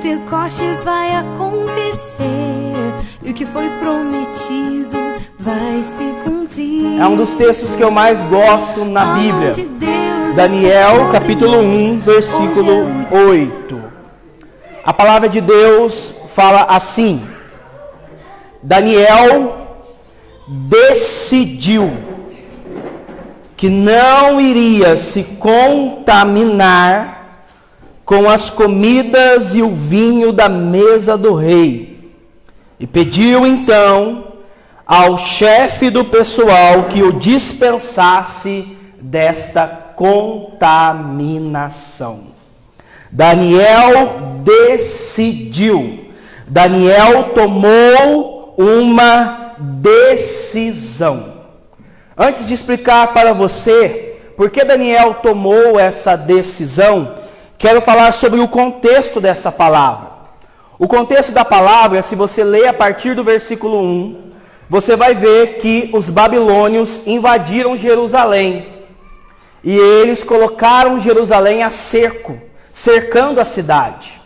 Pentecostes vai acontecer e o que foi prometido vai se cumprir. É um dos textos que eu mais gosto na Bíblia. Daniel, capítulo 1, versículo 8. A palavra de Deus fala assim: Daniel decidiu que não iria se contaminar com as comidas e o vinho da mesa do rei. E pediu então ao chefe do pessoal que o dispensasse desta contaminação. Daniel decidiu. Daniel tomou uma decisão. Antes de explicar para você por que Daniel tomou essa decisão, quero falar sobre o contexto dessa palavra. O contexto da palavra, se você ler a partir do versículo 1, você vai ver que os babilônios invadiram Jerusalém. E eles colocaram Jerusalém a cerco, cercando a cidade.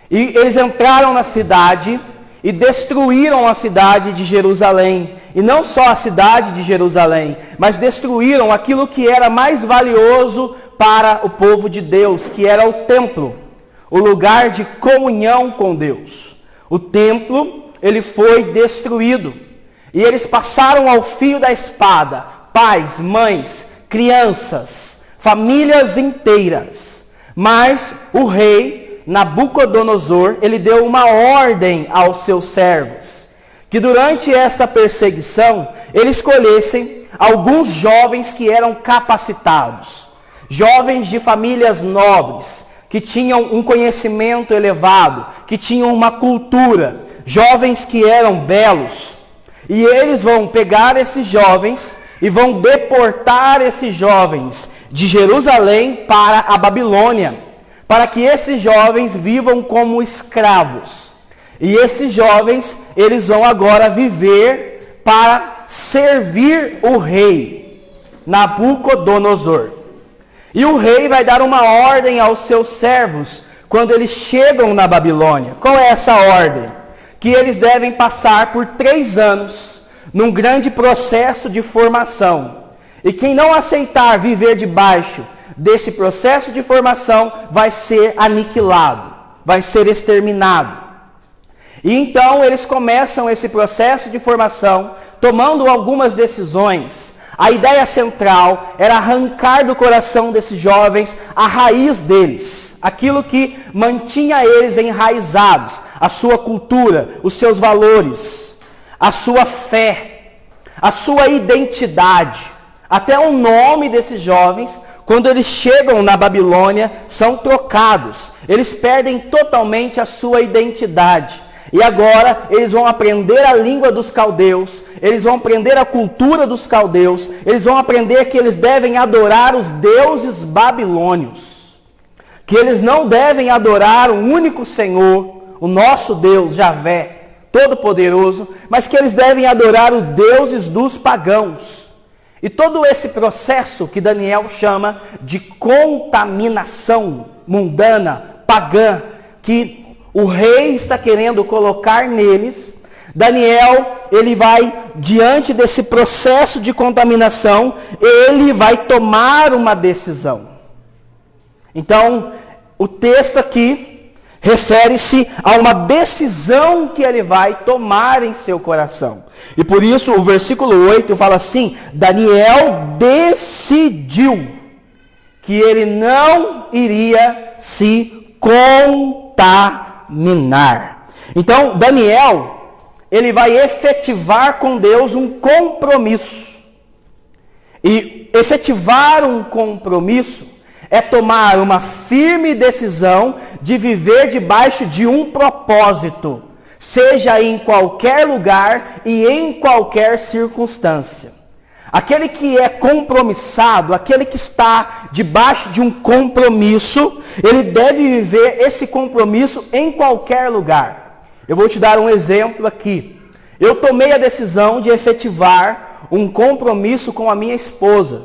E eles entraram na cidade e destruíram a cidade de Jerusalém. E não só a cidade de Jerusalém, mas destruíram aquilo que era mais valioso para o povo de Deus, que era o templo, o lugar de comunhão com Deus. O templo, ele foi destruído. E eles passaram ao fio da espada, pais, mães, crianças, famílias inteiras. Mas o rei Nabucodonosor, ele deu uma ordem aos seus servos, que durante esta perseguição, eles escolhessem alguns jovens que eram capacitados. Jovens de famílias nobres, que tinham um conhecimento elevado, que tinham uma cultura. Jovens que eram belos. E eles vão pegar esses jovens e vão deportar esses jovens de Jerusalém para a Babilônia, para que esses jovens vivam como escravos. E esses jovens, eles vão agora viver para servir o rei Nabucodonosor. E o rei vai dar uma ordem aos seus servos quando eles chegam na Babilônia. Qual é essa ordem? Que eles devem passar por 3 anos num grande processo de formação. E quem não aceitar viver debaixo desse processo de formação vai ser aniquilado, vai ser exterminado. E então eles começam esse processo de formação tomando algumas decisões. A ideia central era arrancar do coração desses jovens a raiz deles, aquilo que mantinha eles enraizados, a sua cultura, os seus valores, a sua fé, a sua identidade. Até o nome desses jovens, quando eles chegam na Babilônia, são trocados. Eles perdem totalmente a sua identidade. E agora eles vão aprender a língua dos caldeus, eles vão aprender a cultura dos caldeus, eles vão aprender que eles devem adorar os deuses babilônios, que eles não devem adorar o único Senhor, o nosso Deus, Javé, Todo-Poderoso, mas que eles devem adorar os deuses dos pagãos. E todo esse processo que Daniel chama de contaminação mundana, pagã, que o rei está querendo colocar neles, Daniel, ele vai, diante desse processo de contaminação, ele vai tomar uma decisão. Então, o texto aqui refere-se a uma decisão que ele vai tomar em seu coração. E por isso o versículo 8 fala assim: Daniel decidiu que ele não iria se contaminar. Então, Daniel, ele vai efetivar com Deus um compromisso. E efetivar um compromisso é tomar uma firme decisão de viver debaixo de um propósito, seja em qualquer lugar e em qualquer circunstância. Aquele que é compromissado, aquele que está debaixo de um compromisso, ele deve viver esse compromisso em qualquer lugar. Eu vou te dar um exemplo aqui. Eu tomei a decisão de efetivar um compromisso com a minha esposa.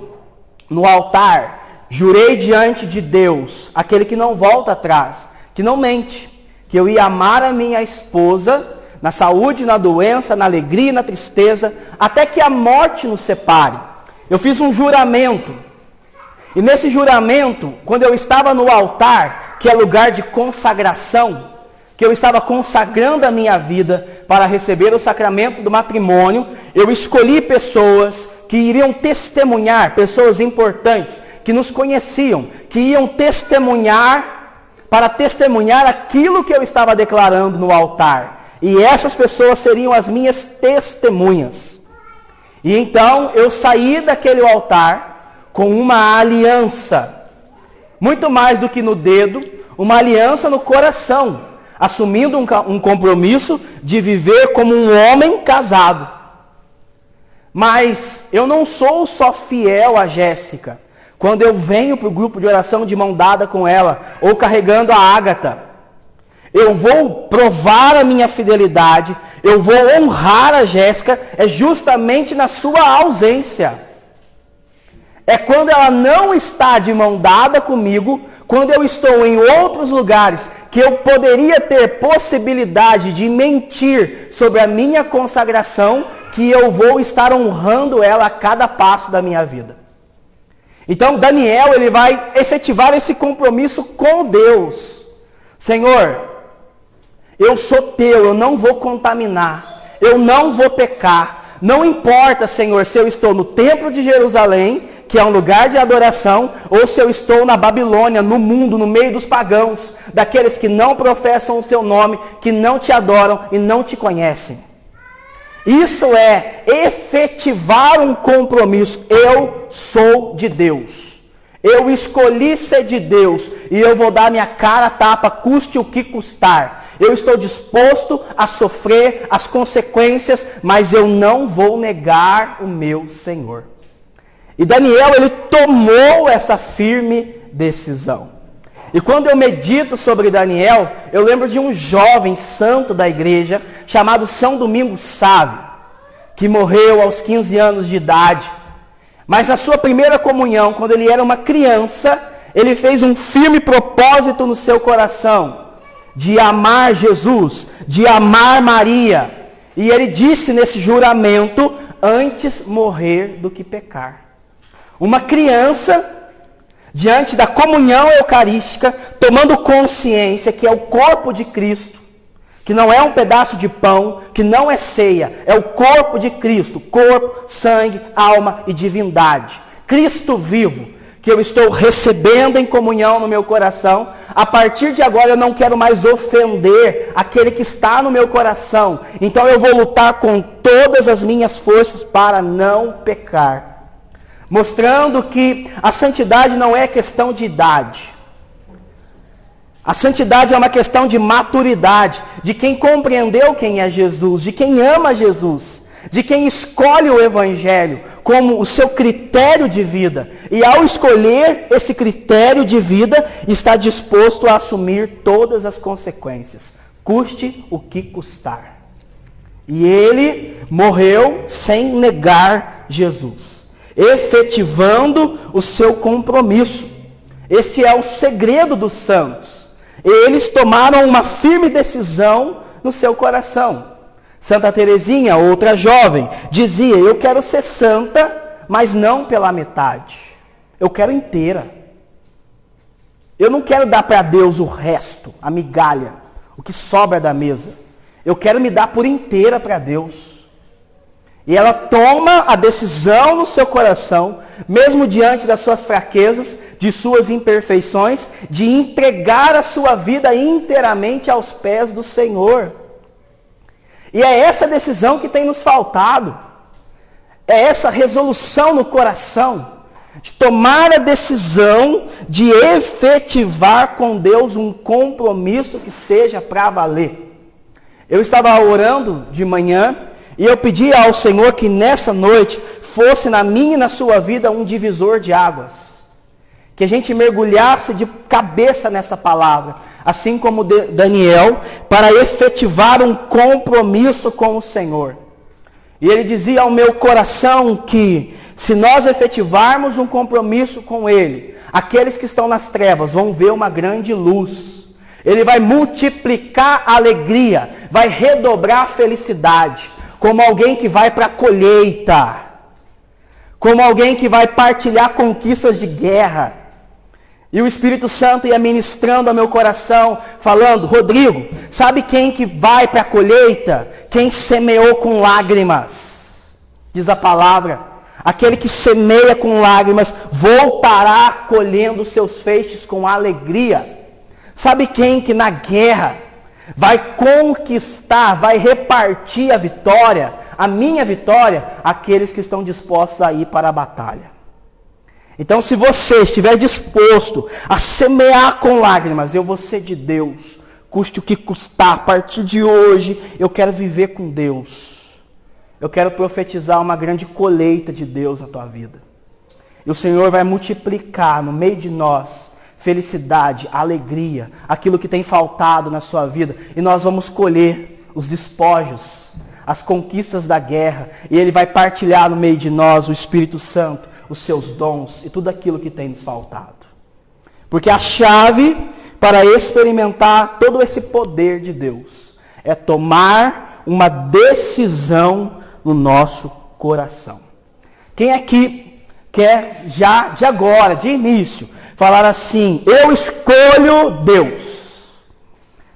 No altar, jurei diante de Deus, aquele que não volta atrás, que não mente, que eu ia amar a minha esposa, na saúde, na doença, na alegria e na tristeza, até que a morte nos separe. Eu fiz um juramento. E nesse juramento, quando eu estava no altar, que é lugar de consagração, que eu estava consagrando a minha vida para receber o sacramento do matrimônio, eu escolhi pessoas que iriam testemunhar, pessoas importantes, que nos conheciam, que iam testemunhar, para testemunhar aquilo que eu estava declarando no altar. E essas pessoas seriam as minhas testemunhas. E então eu saí daquele altar com uma aliança, muito mais do que no dedo, uma aliança no coração, assumindo um compromisso de viver como um homem casado. Mas eu não sou só fiel a Jéssica quando eu venho para o grupo de oração de mão dada com ela, ou carregando a Ágata. Eu vou provar a minha fidelidade, eu vou honrar a Jéssica, é justamente na sua ausência. É quando ela não está de mão dada comigo, quando eu estou em outros lugares, que eu poderia ter possibilidade de mentir sobre a minha consagração, que eu vou estar honrando ela a cada passo da minha vida. Então Daniel, ele vai efetivar esse compromisso com Deus. Senhor, eu sou teu, eu não vou contaminar, eu não vou pecar. Não importa, Senhor, se eu estou no templo de Jerusalém, que é um lugar de adoração, ou se eu estou na Babilônia, no mundo, no meio dos pagãos, daqueles que não professam o seu nome, que não te adoram e não te conhecem. Isso é efetivar um compromisso. Eu sou de Deus. Eu escolhi ser de Deus e eu vou dar minha cara a tapa, custe o que custar. Eu estou disposto a sofrer as consequências, mas eu não vou negar o meu Senhor. E Daniel, ele tomou essa firme decisão. E quando eu medito sobre Daniel, eu lembro de um jovem santo da igreja, chamado São Domingos Sávio, que morreu aos 15 anos de idade. Mas na sua primeira comunhão, quando ele era uma criança, ele fez um firme propósito no seu coração, de amar Jesus, de amar Maria. E ele disse nesse juramento, antes morrer do que pecar. Uma criança, diante da comunhão eucarística, tomando consciência que é o corpo de Cristo, que não é um pedaço de pão, que não é ceia, é o corpo de Cristo, corpo, sangue, alma e divindade. Cristo vivo, que eu estou recebendo em comunhão no meu coração. A partir de agora eu não quero mais ofender aquele que está no meu coração. Então eu vou lutar com todas as minhas forças para não pecar. Mostrando que a santidade não é questão de idade. A santidade é uma questão de maturidade, de quem compreendeu quem é Jesus, de quem ama Jesus, de quem escolhe o Evangelho como o seu critério de vida. E ao escolher esse critério de vida, está disposto a assumir todas as consequências, custe o que custar. E ele morreu sem negar Jesus, efetivando o seu compromisso. Este é o segredo dos santos. Eles tomaram uma firme decisão no seu coração. Santa Teresinha, outra jovem, dizia, eu quero ser santa, mas não pela metade. Eu quero inteira. Eu não quero dar para Deus o resto, a migalha, o que sobra da mesa. Eu quero me dar por inteira para Deus. E ela toma a decisão no seu coração, mesmo diante das suas fraquezas, de suas imperfeições, de entregar a sua vida inteiramente aos pés do Senhor. E é essa decisão que tem nos faltado. É essa resolução no coração, de tomar a decisão de efetivar com Deus um compromisso que seja para valer. Eu estava orando de manhã e eu pedi ao Senhor que nessa noite fosse na minha e na sua vida um divisor de águas. Que a gente mergulhasse de cabeça nessa palavra, assim como Daniel, para efetivar um compromisso com o Senhor. E ele dizia ao meu coração que, se nós efetivarmos um compromisso com Ele, aqueles que estão nas trevas vão ver uma grande luz. Ele vai multiplicar a alegria, vai redobrar a felicidade, como alguém que vai para a colheita, como alguém que vai partilhar conquistas de guerra. E o Espírito Santo ia ministrando ao meu coração, falando: Rodrigo, sabe quem que vai para a colheita? Quem semeou com lágrimas, diz a palavra. Aquele que semeia com lágrimas voltará colhendo seus feixes com alegria. Sabe quem que na guerra vai conquistar, vai repartir a vitória, a minha vitória? Aqueles que estão dispostos a ir para a batalha. Então, se você estiver disposto a semear com lágrimas, eu vou ser de Deus, custe o que custar. A partir de hoje, eu quero viver com Deus. Eu quero profetizar uma grande colheita de Deus na tua vida. E o Senhor vai multiplicar no meio de nós felicidade, alegria, aquilo que tem faltado na sua vida. E nós vamos colher os despojos, as conquistas da guerra. E Ele vai partilhar no meio de nós, o Espírito Santo, os seus dons e tudo aquilo que tem nos faltado. Porque a chave para experimentar todo esse poder de Deus é tomar uma decisão no nosso coração. Quem aqui quer já de agora, de início, falar assim: eu escolho Deus?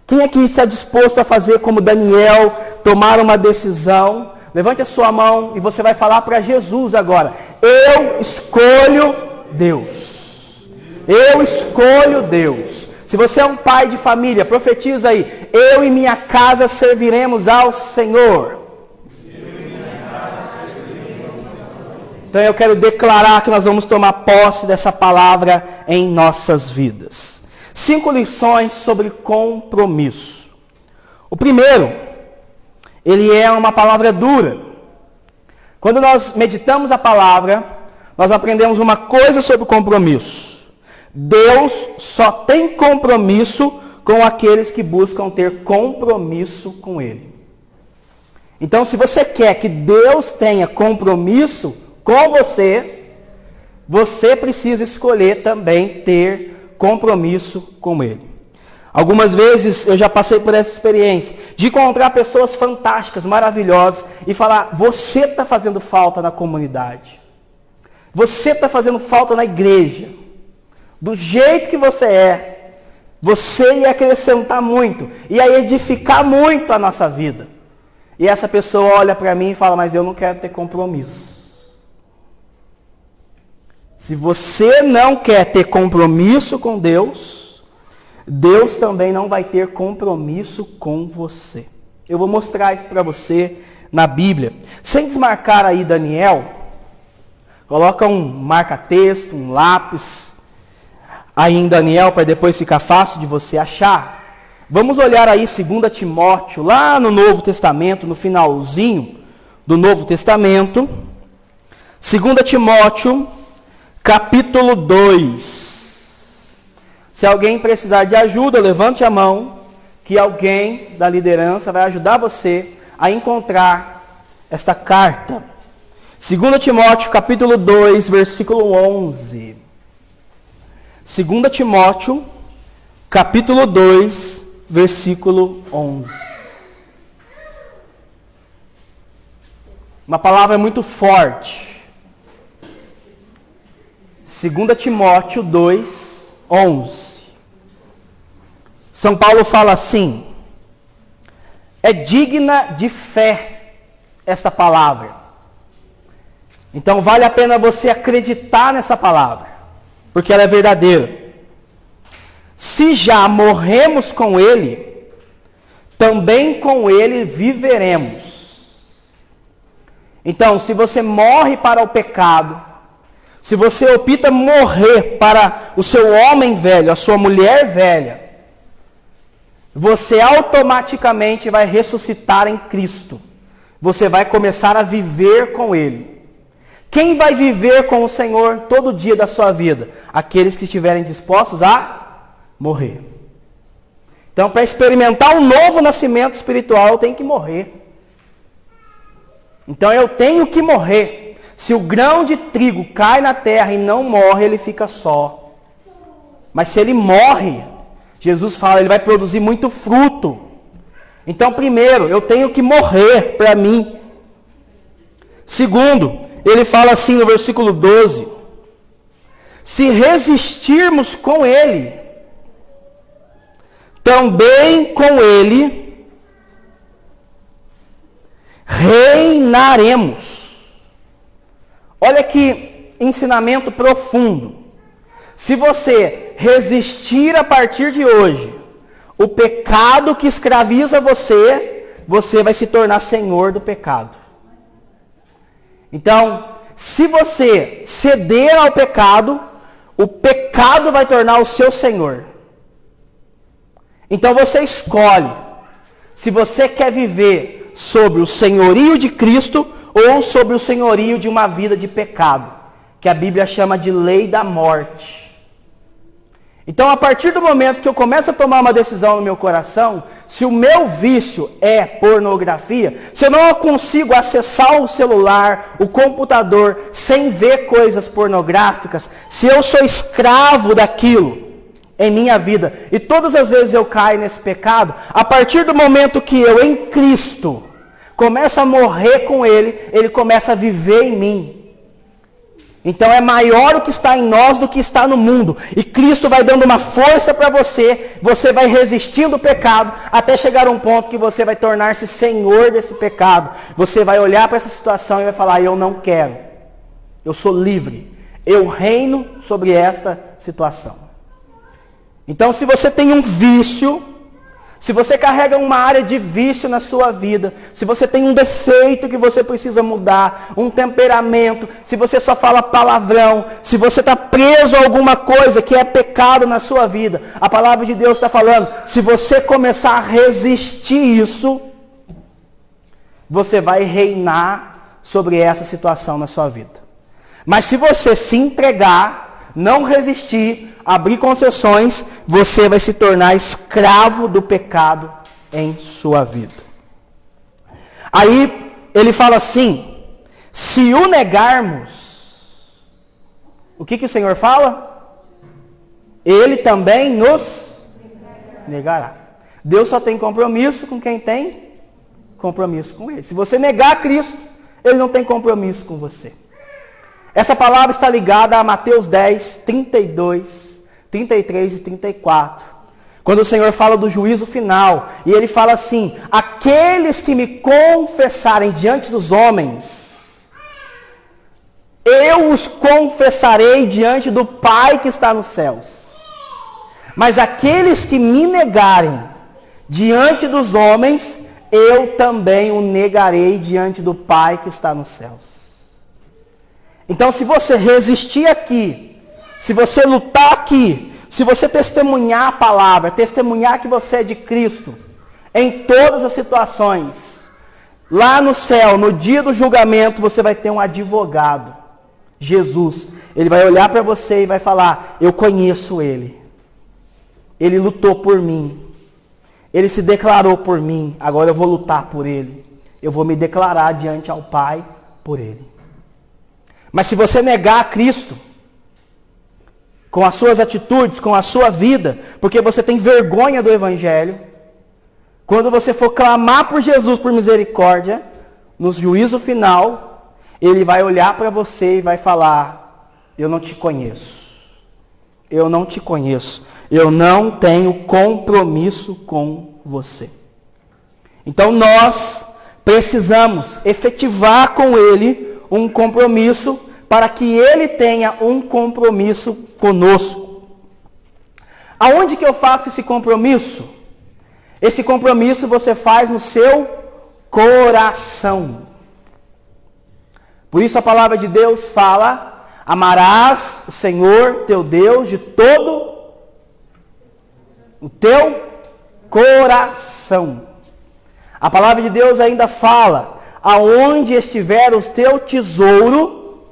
Quem aqui está disposto a fazer como Daniel, tomar uma decisão? Levante a sua mão e você vai falar para Jesus agora: eu escolho Deus. Eu escolho Deus. Se você é um pai de família, profetiza aí: eu e minha casa serviremos ao Senhor. Então eu quero declarar que nós vamos tomar posse dessa palavra em nossas vidas. 5 lições sobre compromisso. O primeiro, ele é uma palavra dura. Quando nós meditamos a palavra, nós aprendemos uma coisa sobre compromisso. Deus só tem compromisso com aqueles que buscam ter compromisso com Ele. Então, se você quer que Deus tenha compromisso com você, você precisa escolher também ter compromisso com Ele. Algumas vezes eu já passei por essa experiência de encontrar pessoas fantásticas, maravilhosas e falar: você está fazendo falta na comunidade. Você está fazendo falta na igreja. Do jeito que você ia acrescentar muito, ia edificar muito a nossa vida. E essa pessoa olha para mim e fala: mas eu não quero ter compromisso. Se você não quer ter compromisso com Deus, Deus também não vai ter compromisso com você. Eu vou mostrar isso para você na Bíblia. Sem desmarcar aí Daniel, coloca um marca-texto, um lápis aí em Daniel, para depois ficar fácil de você achar. Vamos olhar aí 2 Timóteo, lá no Novo Testamento, no finalzinho do Novo Testamento. 2 Timóteo, capítulo 2. Se alguém precisar de ajuda, levante a mão, que alguém da liderança vai ajudar você a encontrar esta carta. 2 Timóteo, capítulo 2, versículo 11. 2 Timóteo, capítulo 2, versículo 11. Uma palavra muito forte. 2 Timóteo 2, 11. São Paulo fala assim: é digna de fé esta palavra. Então vale a pena você acreditar nessa palavra, porque ela é verdadeira. Se já morremos com Ele, também com Ele viveremos. Então, se você morre para o pecado, se você opta morrer para o seu homem velho, a sua mulher velha, você automaticamente vai ressuscitar em Cristo. Você vai começar a viver com Ele. Quem vai viver com o Senhor todo dia da sua vida? Aqueles que estiverem dispostos a morrer. Então, para experimentar um novo nascimento espiritual, eu tenho que morrer. Então, eu tenho que morrer. Se o grão de trigo cai na terra e não morre, ele fica só. Mas se ele morre, Jesus fala, ele vai produzir muito fruto. Então, primeiro, eu tenho que morrer para mim. Segundo, ele fala assim no versículo 12: se resistirmos com ele, também com ele reinaremos. Olha que ensinamento profundo. Se você resistir a partir de hoje o pecado que escraviza você, você vai se tornar senhor do pecado. Então, se você ceder ao pecado, o pecado vai tornar o seu senhor. Então você escolhe se você quer viver sobre o senhorio de Cristo ou sobre o senhorio de uma vida de pecado, que a Bíblia chama de lei da morte. Então, a partir do momento que eu começo a tomar uma decisão no meu coração, se o meu vício é pornografia, se eu não consigo acessar o celular, o computador, sem ver coisas pornográficas, se eu sou escravo daquilo em minha vida, e todas as vezes eu caio nesse pecado, a partir do momento que eu, em Cristo, começo a morrer com Ele, Ele começa a viver em mim. Então é maior o que está em nós do que está no mundo. E Cristo vai dando uma força para você, você vai resistindo o pecado, até chegar a um ponto que você vai tornar-se senhor desse pecado. Você vai olhar para essa situação e vai falar, eu não quero. Eu sou livre. Eu reino sobre esta situação. Então, se você tem um vício, se você carrega uma área de vício na sua vida, se você tem um defeito que você precisa mudar, um temperamento, se você só fala palavrão, se você está preso a alguma coisa que é pecado na sua vida, a palavra de Deus está falando, se você começar a resistir isso, você vai reinar sobre essa situação na sua vida. Mas se você se entregar, não resistir, abrir concessões, você vai se tornar escravo do pecado em sua vida. Aí ele fala assim, se o negarmos, o que o Senhor fala? Ele também nos negará. Deus só tem compromisso com quem tem compromisso com Ele. Se você negar Cristo, Ele não tem compromisso com você. Essa palavra está ligada a Mateus 10, 32, 33 e 34. Quando o Senhor fala do juízo final. E Ele fala assim, aqueles que me confessarem diante dos homens, eu os confessarei diante do Pai que está nos céus. Mas aqueles que me negarem diante dos homens, eu também o negarei diante do Pai que está nos céus. Então, se você resistir aqui, se você lutar aqui, se você testemunhar a palavra, testemunhar que você é de Cristo, em todas as situações, lá no céu, no dia do julgamento, você vai ter um advogado, Jesus. Ele vai olhar para você e vai falar, eu conheço Ele. Ele lutou por mim. Ele se declarou por mim. Agora eu vou lutar por Ele. Eu vou me declarar diante ao Pai por Ele. Mas se você negar a Cristo, com as suas atitudes, com a sua vida, porque você tem vergonha do Evangelho, quando você for clamar por Jesus por misericórdia, no juízo final, Ele vai olhar para você e vai falar, eu não te conheço. Eu não te conheço. Eu não tenho compromisso com você. Então nós precisamos efetivar com Ele um compromisso para que Ele tenha um compromisso conosco. Aonde que eu faço esse compromisso? Esse compromisso você faz no seu coração. Por isso a palavra de Deus fala, amarás o Senhor teu Deus de todo o teu coração. A palavra de Deus ainda fala, aonde estiver o teu tesouro,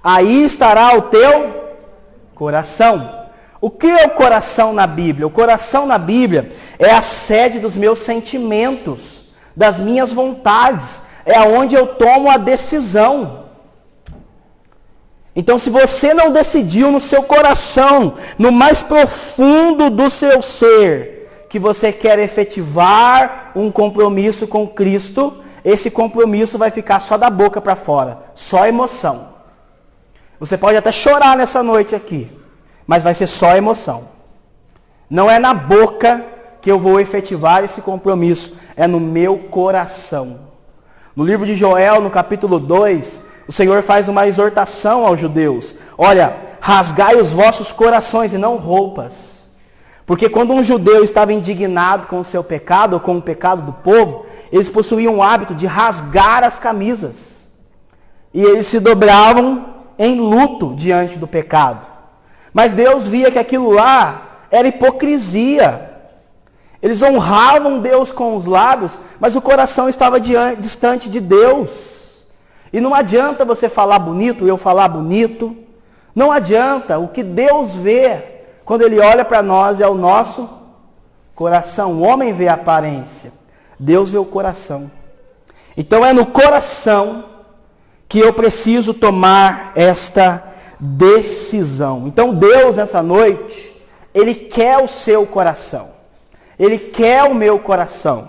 aí estará o teu coração. O que é o coração na Bíblia? O coração na Bíblia é a sede dos meus sentimentos, das minhas vontades. É aonde eu tomo a decisão. Então, se você não decidiu no seu coração, no mais profundo do seu ser, que você quer efetivar um compromisso com Cristo, esse compromisso vai ficar só da boca para fora, só emoção. Você pode até chorar nessa noite aqui, mas vai ser só emoção. Não é na boca que eu vou efetivar esse compromisso, é no meu coração. No livro de Joel, no capítulo 2, o Senhor faz uma exortação aos judeus. Olha, rasgai os vossos corações e não roupas. Porque quando um judeu estava indignado com o seu pecado, ou com o pecado do povo, eles possuíam o hábito de rasgar as camisas. E eles se dobravam em luto diante do pecado. Mas Deus via que aquilo lá era hipocrisia. Eles honravam Deus com os lábios, mas o coração estava distante de Deus. E não adianta você falar bonito, eu falar bonito. Não adianta. O que Deus vê quando Ele olha para nós é o nosso coração. O homem vê a aparência, Deus vê o coração. Então é no coração que eu preciso tomar esta decisão. Então Deus, essa noite, Ele quer o seu coração. Ele quer o meu coração.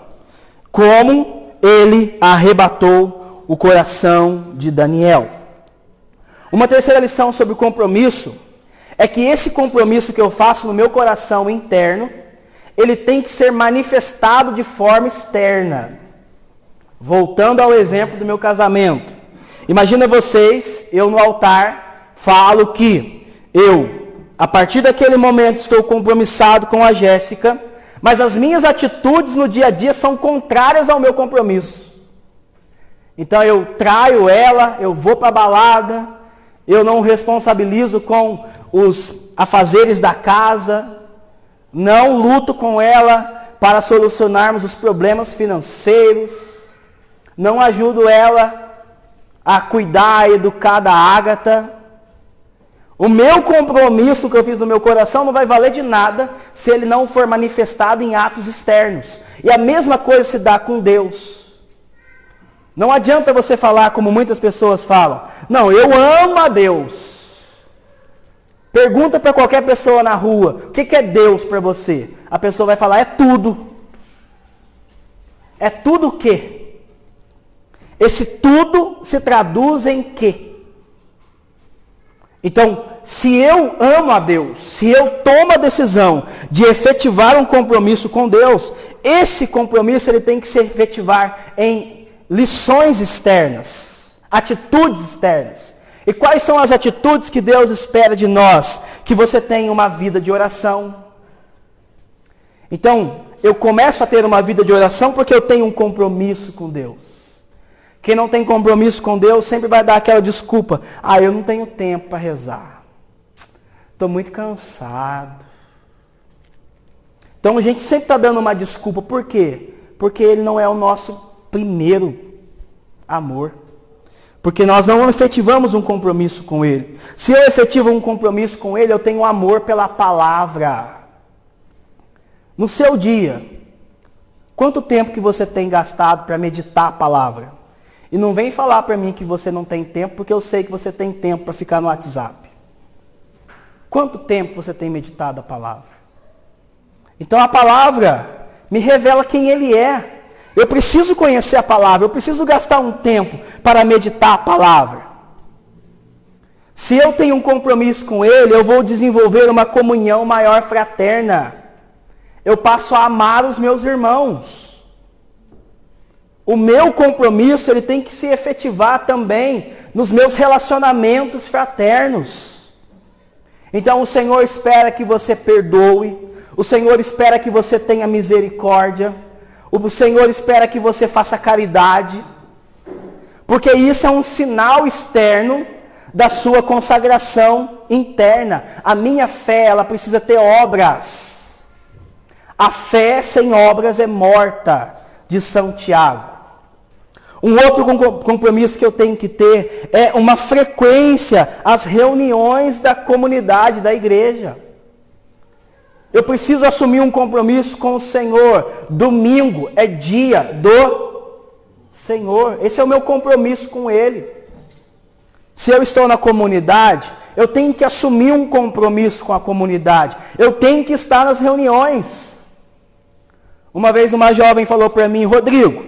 Como Ele arrebatou o coração de Daniel. Uma terceira lição sobre o compromisso é que esse compromisso que eu faço no meu coração interno, ele tem que ser manifestado de forma externa. Voltando ao exemplo do meu casamento. Imagina vocês, eu no altar, falo que eu, a partir daquele momento, estou compromissado com a Jéssica, mas as minhas atitudes no dia a dia são contrárias ao meu compromisso. Então eu traio ela, eu vou para a balada, eu não responsabilizo com os afazeres da casa, não luto com ela para solucionarmos os problemas financeiros, não ajudo ela a cuidar e educar da Ágata. O meu compromisso que eu fiz no meu coração não vai valer de nada se ele não for manifestado em atos externos. E a mesma coisa se dá com Deus. Não adianta você falar como muitas pessoas falam. Não, eu amo a Deus. Pergunta para qualquer pessoa na rua, o que é Deus para você? A pessoa vai falar, é tudo. É tudo o quê? Esse tudo se traduz em quê? Então, se eu amo a Deus, se eu tomo a decisão de efetivar um compromisso com Deus, esse compromisso ele tem que se efetivar em lições externas, atitudes externas. E quais são as atitudes que Deus espera de nós? Que você tenha uma vida de oração. Então, eu começo a ter uma vida de oração porque eu tenho um compromisso com Deus. Quem não tem compromisso com Deus sempre vai dar aquela desculpa. Eu não tenho tempo para rezar. Estou muito cansado. Então a gente sempre está dando uma desculpa. Por quê? Porque Ele não é o nosso primeiro amor. Porque nós não efetivamos um compromisso com Ele. Se eu efetivo um compromisso com Ele, eu tenho amor pela palavra. No seu dia, quanto tempo que você tem gastado para meditar a palavra? E não vem falar para mim que você não tem tempo, porque eu sei que você tem tempo para ficar no WhatsApp. Quanto tempo você tem meditado a palavra? Então a palavra me revela quem Ele é. Eu preciso conhecer a palavra, eu preciso gastar um tempo para meditar a palavra. Se eu tenho um compromisso com Ele, eu vou desenvolver uma comunhão maior fraterna. Eu passo a amar os meus irmãos. O meu compromisso ele tem que se efetivar também nos meus relacionamentos fraternos. Então o Senhor espera que você perdoe, o Senhor espera que você tenha misericórdia. O Senhor espera que você faça caridade, porque isso é um sinal externo da sua consagração interna. A minha fé, ela precisa ter obras. A fé sem obras é morta, diz São Tiago. Um outro compromisso que eu tenho que ter é uma frequência às reuniões da comunidade, da igreja. Eu preciso assumir um compromisso com o Senhor. Domingo é dia do Senhor. Esse é o meu compromisso com Ele. Se eu estou na comunidade, eu tenho que assumir um compromisso com a comunidade. Eu tenho que estar nas reuniões. Uma vez uma jovem falou para mim: Rodrigo,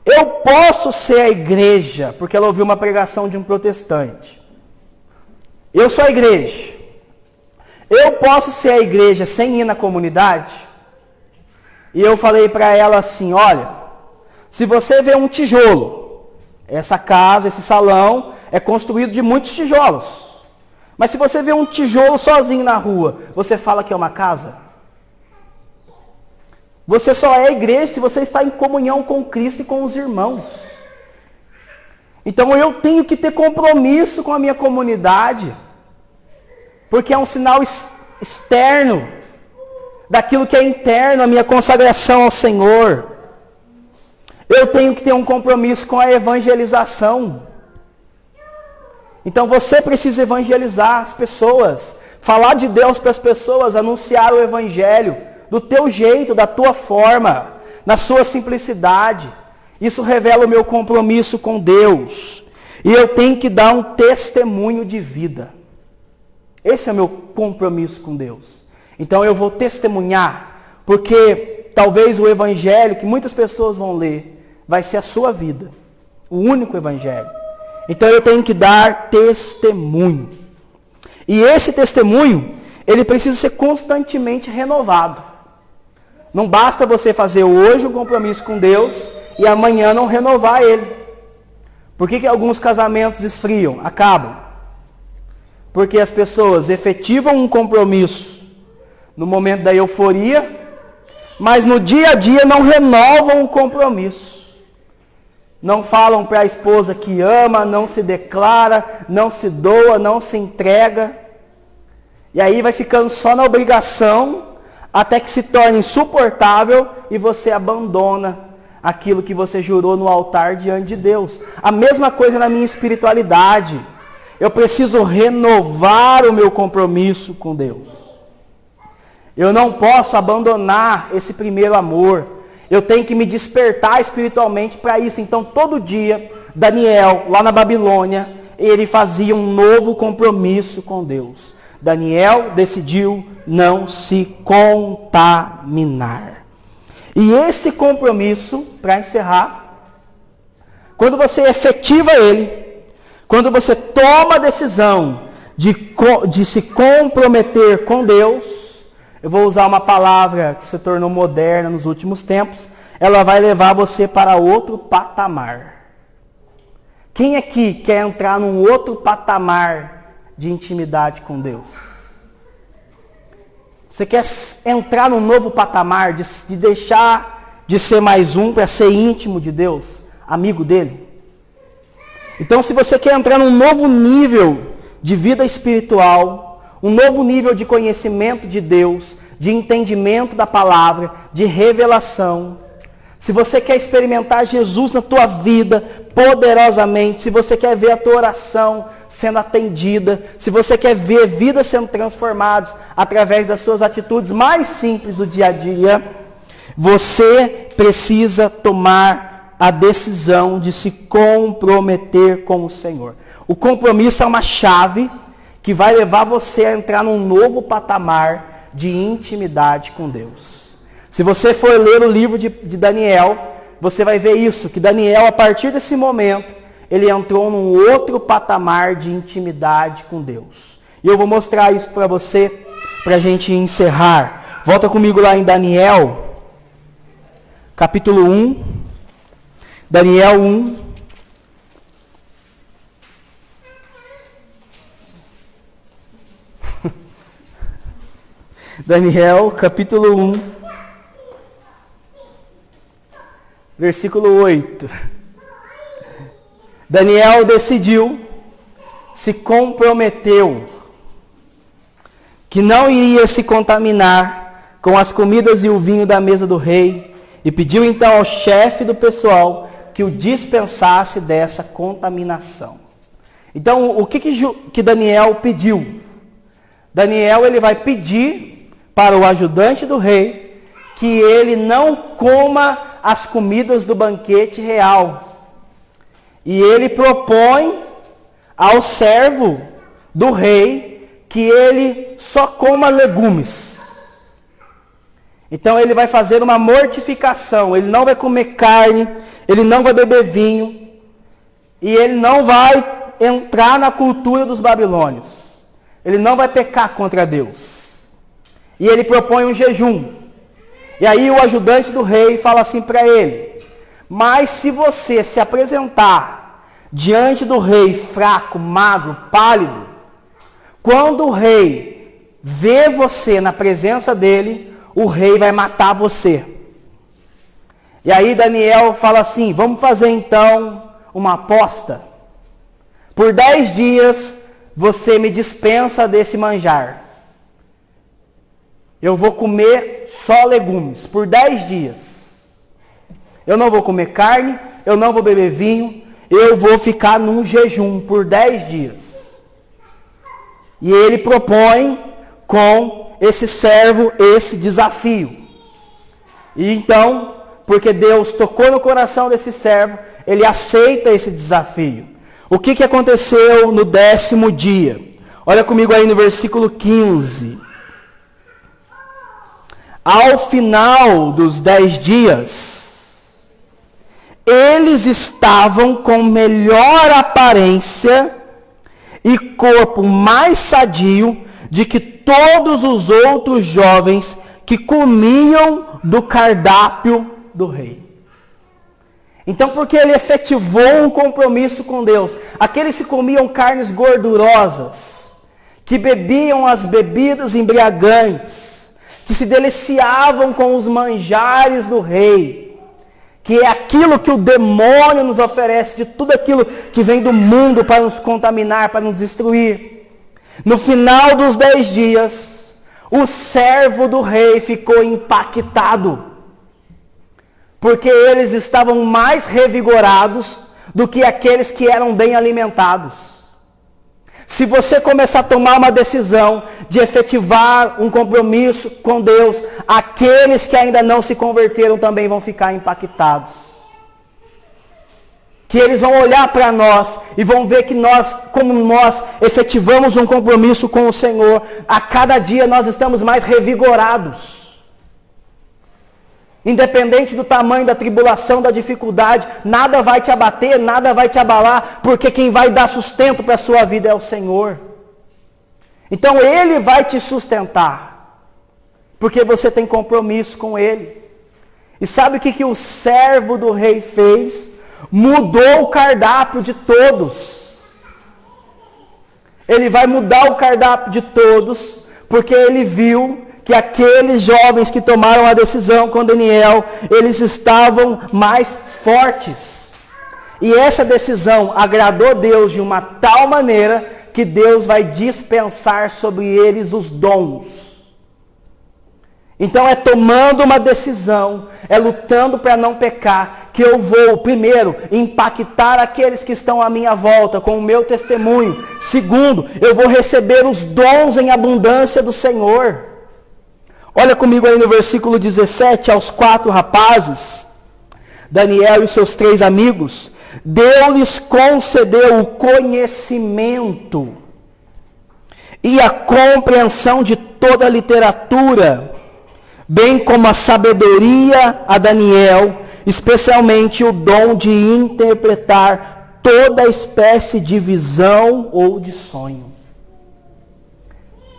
eu posso ser a igreja, porque ela ouviu uma pregação de um protestante. Eu sou a igreja. Eu posso ser a igreja sem ir na comunidade? E eu falei para ela assim: olha, se você vê um tijolo, essa casa, esse salão é construído de muitos tijolos. Mas se você vê um tijolo sozinho na rua, você fala que é uma casa? Você só é igreja se você está em comunhão com Cristo e com os irmãos. Então eu tenho que ter compromisso com a minha comunidade, porque é um sinal externo daquilo que é interno, a minha consagração ao Senhor. Eu tenho que ter um compromisso com a evangelização. Então você precisa evangelizar as pessoas, falar de Deus para as pessoas, anunciar o evangelho do teu jeito, da tua forma, na sua simplicidade. Isso revela o meu compromisso com Deus. E eu tenho que dar um testemunho de vida. Esse é o meu compromisso com Deus. Então eu vou testemunhar, porque talvez o evangelho que muitas pessoas vão ler vai ser a sua vida, o único evangelho. Então eu tenho que dar testemunho. E esse testemunho, ele precisa ser constantemente renovado. Não basta você fazer hoje um compromisso com Deus e amanhã não renovar ele. Por que alguns casamentos esfriam, acabam? Porque as pessoas efetivam um compromisso no momento da euforia, mas no dia a dia não renovam o compromisso. Não falam para a esposa que ama, não se declara, não se doa, não se entrega. E aí vai ficando só na obrigação, até que se torne insuportável e você abandona aquilo que você jurou no altar diante de Deus. A mesma coisa na minha espiritualidade. Eu preciso renovar o meu compromisso com Deus. Eu não posso abandonar esse primeiro amor. Eu tenho que me despertar espiritualmente para isso. Então, todo dia, Daniel, lá na Babilônia, ele fazia um novo compromisso com Deus. Daniel decidiu não se contaminar. E esse compromisso, para encerrar, quando você efetiva ele, quando você toma a decisão de se comprometer com Deus, eu vou usar uma palavra que se tornou moderna nos últimos tempos, ela vai levar você para outro patamar. Quem aqui quer entrar num outro patamar de intimidade com Deus? Você quer entrar num novo patamar, de deixar de ser mais um para ser íntimo de Deus, amigo dele? Então, se você quer entrar num novo nível de vida espiritual, um novo nível de conhecimento de Deus, de entendimento da palavra, de revelação, se você quer experimentar Jesus na tua vida poderosamente, se você quer ver a tua oração sendo atendida, se você quer ver vidas sendo transformadas através das suas atitudes mais simples do dia a dia, você precisa tomar a decisão de se comprometer com o Senhor. O compromisso é uma chave que vai levar você a entrar num novo patamar de intimidade com Deus. Se você for ler o livro de Daniel, você vai ver isso, que Daniel, a partir desse momento, ele entrou num outro patamar de intimidade com Deus. E eu vou mostrar isso para você, para a gente encerrar. Volta comigo lá em Daniel, capítulo 1. Daniel 1. Daniel, capítulo 1, versículo 8. Daniel decidiu, se comprometeu, que não iria se contaminar com as comidas e o vinho da mesa do rei, e pediu então ao chefe do pessoal que o dispensasse dessa contaminação. Então, o que Daniel pediu? Daniel, ele vai pedir para o ajudante do rei que ele não coma as comidas do banquete real. E ele propõe ao servo do rei que ele só coma legumes. Então ele vai fazer uma mortificação, ele não vai comer carne, ele não vai beber vinho, e ele não vai entrar na cultura dos babilônios. Ele não vai pecar contra Deus. E ele propõe um jejum. E aí o ajudante do rei fala assim para ele: mas se você se apresentar diante do rei fraco, magro, pálido, quando o rei vê você na presença dele, o rei vai matar você. E aí Daniel fala assim: vamos fazer então uma aposta. Por 10 dias você me dispensa desse manjar. Eu vou comer só legumes por 10 dias. Eu não vou comer carne, eu não vou beber vinho, eu vou ficar num jejum por 10 dias. E ele propõe com esse servo esse desafio. E então, porque Deus tocou no coração desse servo, ele aceita esse desafio. O que aconteceu no 10º dia? Olha comigo aí no versículo 15. Ao final dos 10 dias, eles estavam com melhor aparência e corpo mais sadio de que todos os outros jovens que comiam do cardápio do rei. Então, porque ele efetivou um compromisso com Deus, aqueles que comiam carnes gordurosas, que bebiam as bebidas embriagantes, que se deliciavam com os manjares do rei, que é aquilo que o demônio nos oferece, de tudo aquilo que vem do mundo para nos contaminar, para nos destruir. No final dos 10 dias, o servo do rei ficou impactado, porque eles estavam mais revigorados do que aqueles que eram bem alimentados. Se você começar a tomar uma decisão de efetivar um compromisso com Deus, aqueles que ainda não se converteram também vão ficar impactados. Que eles vão olhar para nós e vão ver que nós, como nós efetivamos um compromisso com o Senhor, a cada dia nós estamos mais revigorados. Independente do tamanho da tribulação, da dificuldade, nada vai te abater, nada vai te abalar, porque quem vai dar sustento para a sua vida é o Senhor. Então Ele vai te sustentar, porque você tem compromisso com Ele. E sabe o que o servo do rei fez? Mudou o cardápio de todos. Ele vai mudar o cardápio de todos, porque ele viu que aqueles jovens que tomaram a decisão com Daniel, eles estavam mais fortes. E essa decisão agradou Deus de uma tal maneira que Deus vai dispensar sobre eles os dons. Então é tomando uma decisão, é lutando para não pecar, que eu vou, primeiro, impactar aqueles que estão à minha volta com o meu testemunho. Segundo, eu vou receber os dons em abundância do Senhor. Olha comigo aí no versículo 17, aos 4 rapazes, Daniel e seus 3 amigos, Deus concedeu o conhecimento e a compreensão de toda a literatura, bem como a sabedoria a Daniel, especialmente o dom de interpretar toda espécie de visão ou de sonho.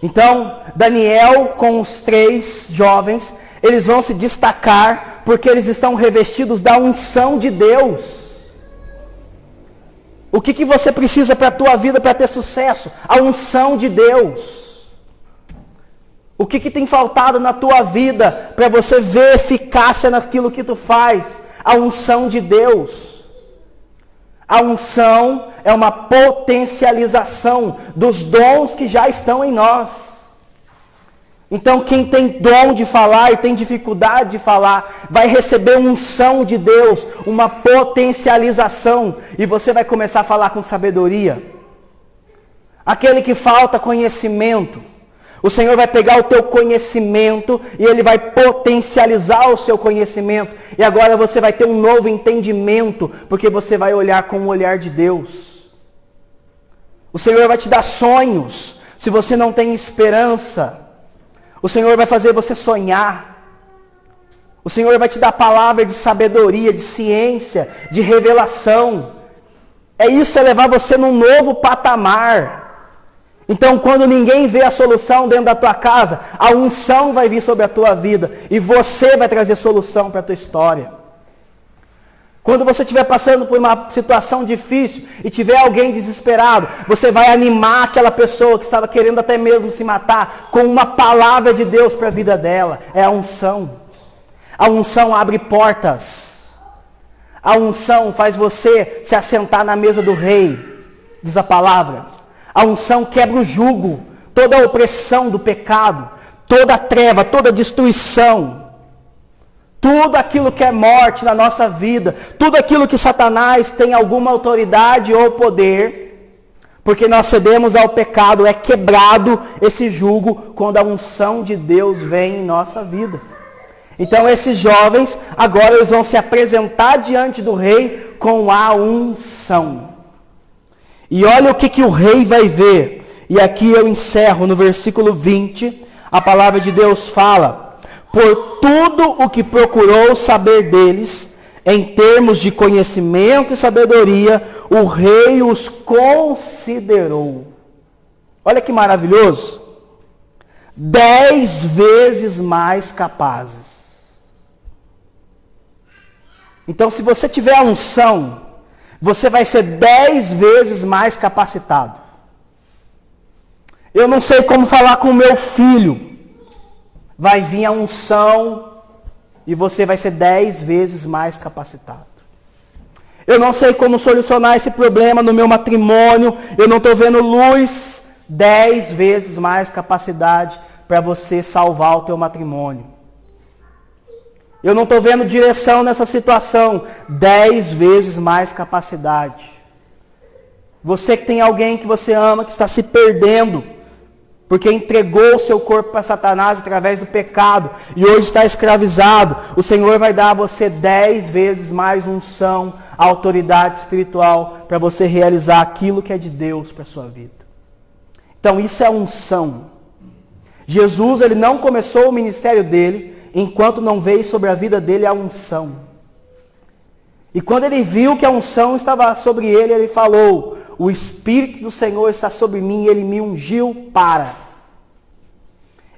Então, Daniel com os 3 jovens, eles vão se destacar porque eles estão revestidos da unção de Deus. O que você precisa para a tua vida para ter sucesso? A unção de Deus. O que tem faltado na tua vida para você ver eficácia naquilo que tu faz? A unção de Deus. A unção é uma potencialização dos dons que já estão em nós. Então quem tem dom de falar e tem dificuldade de falar, vai receber uma unção de Deus, uma potencialização, e você vai começar a falar com sabedoria. Aquele que falta conhecimento, o Senhor vai pegar o teu conhecimento e Ele vai potencializar o seu conhecimento. E agora você vai ter um novo entendimento, porque você vai olhar com o olhar de Deus. O Senhor vai te dar sonhos. Se você não tem esperança, o Senhor vai fazer você sonhar. O Senhor vai te dar palavra de sabedoria, de ciência, de revelação. Isso é levar você num novo patamar. Então, quando ninguém vê a solução dentro da tua casa, a unção vai vir sobre a tua vida e você vai trazer solução para a tua história. Quando você estiver passando por uma situação difícil e tiver alguém desesperado, você vai animar aquela pessoa que estava querendo até mesmo se matar com uma palavra de Deus para a vida dela. É a unção. A unção abre portas. A unção faz você se assentar na mesa do rei, diz a palavra. A unção quebra o jugo, toda a opressão do pecado, toda a treva, toda a destruição. Tudo aquilo que é morte na nossa vida, tudo aquilo que Satanás tem alguma autoridade ou poder, porque nós cedemos ao pecado, é quebrado esse jugo quando a unção de Deus vem em nossa vida. Então esses jovens, agora eles vão se apresentar diante do rei com a unção. E olha o que o rei vai ver. E aqui eu encerro no versículo 20, a palavra de Deus fala: por tudo o que procurou saber deles, em termos de conhecimento e sabedoria, o rei os considerou. Olha que maravilhoso. 10 vezes mais capazes. Então, se você tiver a unção, você vai ser 10 vezes mais capacitado. Eu não sei como falar com o meu filho. Vai vir a unção e você vai ser 10 vezes mais capacitado. Eu não sei como solucionar esse problema no meu matrimônio. Eu não estou vendo luz. 10 vezes mais capacidade para você salvar o teu matrimônio. Eu não estou vendo direção nessa situação. 10 vezes mais capacidade. Você que tem alguém que você ama, que está se perdendo, porque entregou o seu corpo para Satanás através do pecado e hoje está escravizado, o Senhor vai dar a você 10 vezes mais unção, autoridade espiritual para você realizar aquilo que é de Deus para a sua vida. Então isso é unção. Jesus, ele não começou o ministério dele enquanto não veio sobre a vida dele a unção. E quando ele viu que a unção estava sobre ele, ele falou: o Espírito do Senhor está sobre mim e ele me ungiu para.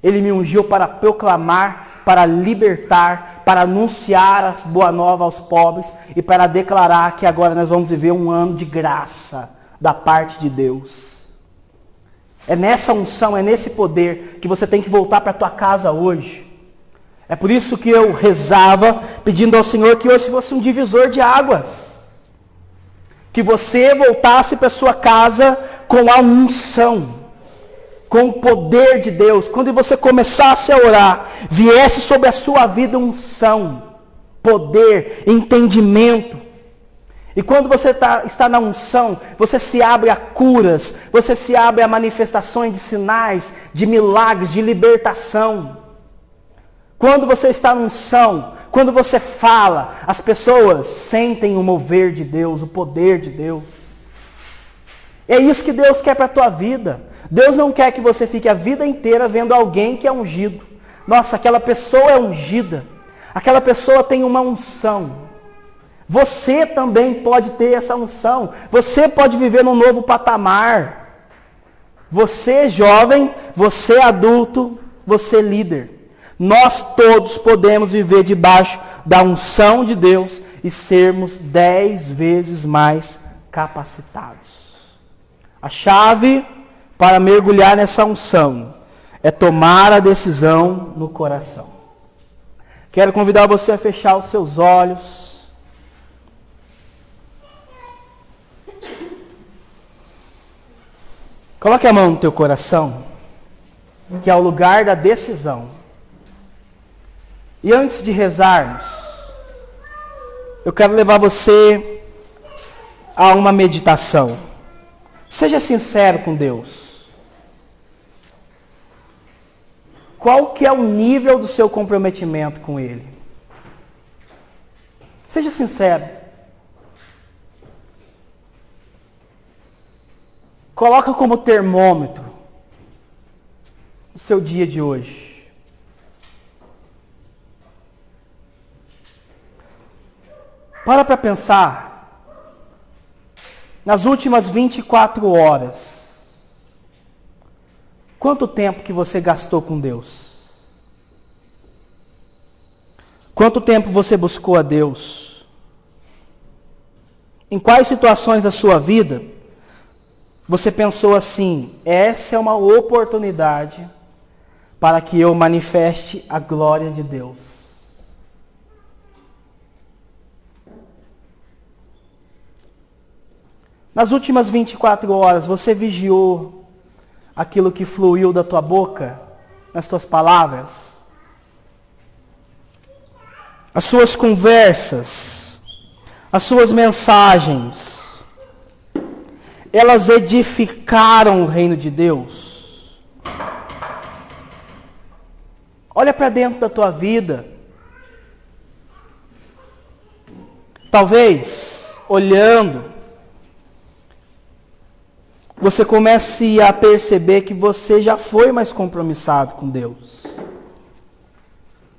Ele me ungiu para proclamar, para libertar, para anunciar a boa nova aos pobres e para declarar que agora nós vamos viver um ano de graça da parte de Deus. É nessa unção, é nesse poder que você tem que voltar para a tua casa hoje. É por isso que eu rezava pedindo ao Senhor que hoje fosse um divisor de águas. Que você voltasse para a sua casa com a unção, com o poder de Deus. Quando você começasse a orar, viesse sobre a sua vida unção, poder, entendimento. E quando você está na unção, você se abre a curas, você se abre a manifestações de sinais, de milagres, de libertação. Quando você está na unção, quando você fala, as pessoas sentem o mover de Deus, o poder de Deus. É isso que Deus quer para a tua vida. Deus não quer que você fique a vida inteira vendo alguém que é ungido. Nossa, aquela pessoa é ungida. Aquela pessoa tem uma unção. Você também pode ter essa unção. Você pode viver num novo patamar. Você jovem, você adulto, você líder. Nós todos podemos viver debaixo da unção de Deus e sermos 10 vezes mais capacitados. A chave para mergulhar nessa unção é tomar a decisão no coração. Quero convidar você a fechar os seus olhos. Coloque a mão no teu coração, que é o lugar da decisão. E antes de rezarmos, eu quero levar você a uma meditação. Seja sincero com Deus. Qual que é o nível do seu comprometimento com Ele? Seja sincero. Coloca como termômetro o seu dia de hoje. Para pensar nas últimas 24 horas. Quanto tempo que você gastou com Deus? Quanto tempo você buscou a Deus? Em quais situações da sua vida você pensou assim: essa é uma oportunidade para que eu manifeste a glória de Deus? Nas últimas 24 horas, você vigiou aquilo que fluiu da tua boca, nas tuas palavras? As suas conversas, as suas mensagens, elas edificaram o reino de Deus? Olha para dentro da tua vida. Talvez, olhando, você comece a perceber que você já foi mais compromissado com Deus.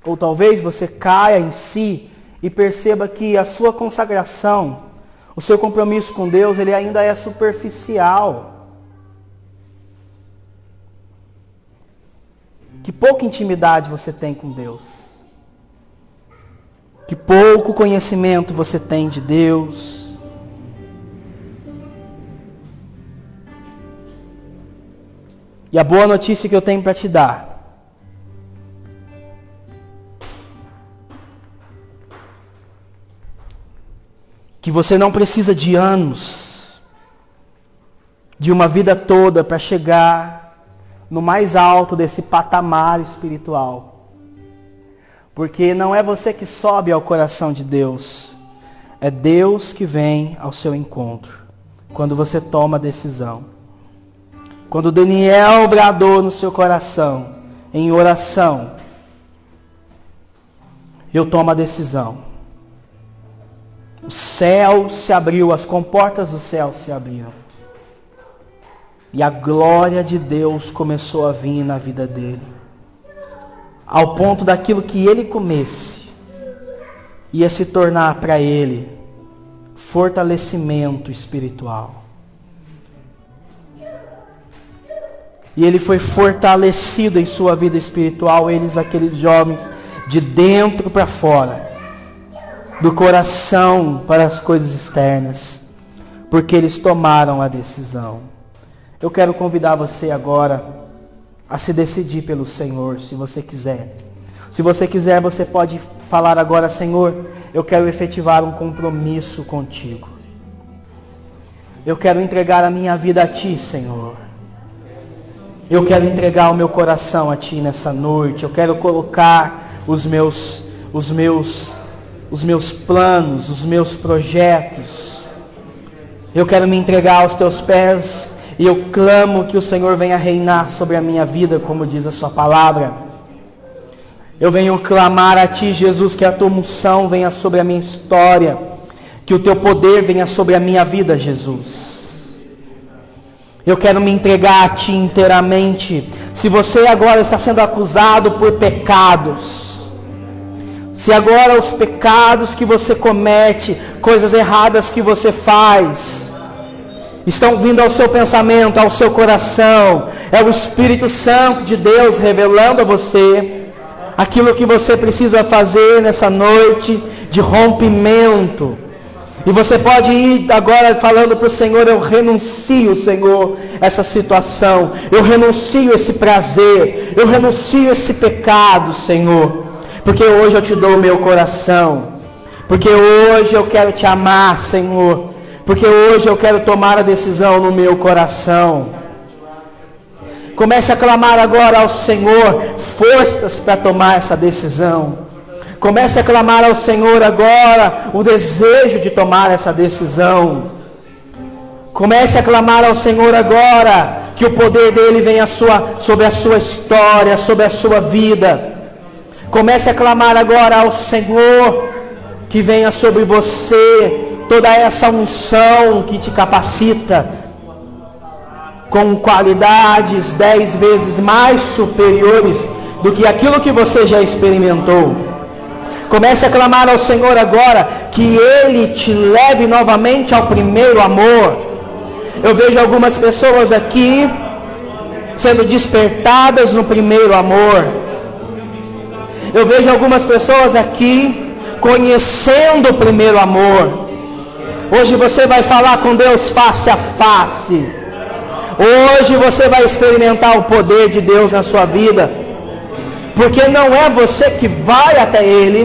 Ou talvez você caia em si e perceba que a sua consagração, o seu compromisso com Deus, ele ainda é superficial. Que pouca intimidade você tem com Deus. Que pouco conhecimento você tem de Deus. E a boa notícia que eu tenho para te dar: que você não precisa de anos, de uma vida toda para chegar no mais alto desse patamar espiritual. Porque não é você que sobe ao coração de Deus, é Deus que vem ao seu encontro, quando você toma a decisão. Quando Daniel bradou no seu coração, em oração, eu tomo a decisão. O céu se abriu, as comportas do céu se abriram. E a glória de Deus começou a vir na vida dele. Ao ponto daquilo que ele comesse, ia se tornar para ele fortalecimento espiritual. E ele foi fortalecido em sua vida espiritual, aqueles jovens, de dentro para fora, do coração para as coisas externas, porque eles tomaram a decisão. Eu quero convidar você agora a se decidir pelo Senhor, se você quiser. Se você quiser, você pode falar agora: Senhor, eu quero efetivar um compromisso contigo. Eu quero entregar a minha vida a Ti, Senhor. Eu quero entregar o meu coração a Ti nessa noite. Eu quero colocar os meus planos, os meus projetos. Eu quero me entregar aos Teus pés. E eu clamo que o Senhor venha reinar sobre a minha vida, como diz a Sua palavra. Eu venho clamar a Ti, Jesus, que a Tua unção venha sobre a minha história. Que o Teu poder venha sobre a minha vida, Jesus. Eu quero me entregar a Ti inteiramente. Se você agora está sendo acusado por pecados, se agora os pecados que você comete, coisas erradas que você faz, estão vindo ao seu pensamento, ao seu coração, é o Espírito Santo de Deus revelando a você aquilo que você precisa fazer nessa noite de rompimento. E você pode ir agora falando para o Senhor: eu renuncio, Senhor, essa situação. Eu renuncio esse prazer. Eu renuncio esse pecado, Senhor. Porque hoje eu te dou o meu coração. Porque hoje eu quero te amar, Senhor. Porque hoje eu quero tomar a decisão no meu coração. Comece a clamar agora ao Senhor forças para tomar essa decisão. Comece a clamar ao Senhor agora o desejo de tomar essa decisão. Comece a clamar ao Senhor agora que o poder dele venha sobre a sua história, sobre a sua vida. Comece a clamar agora ao Senhor que venha sobre você toda essa unção que te capacita. com qualidades 10 vezes mais superiores do que aquilo que você já experimentou. Comece a clamar ao Senhor agora que Ele te leve novamente ao primeiro amor. Eu vejo algumas pessoas aqui sendo despertadas no primeiro amor. Eu vejo algumas pessoas aqui conhecendo o primeiro amor. Hoje você vai falar com Deus face a face. Hoje você vai experimentar o poder de Deus na sua vida. Porque não é você que vai até Ele,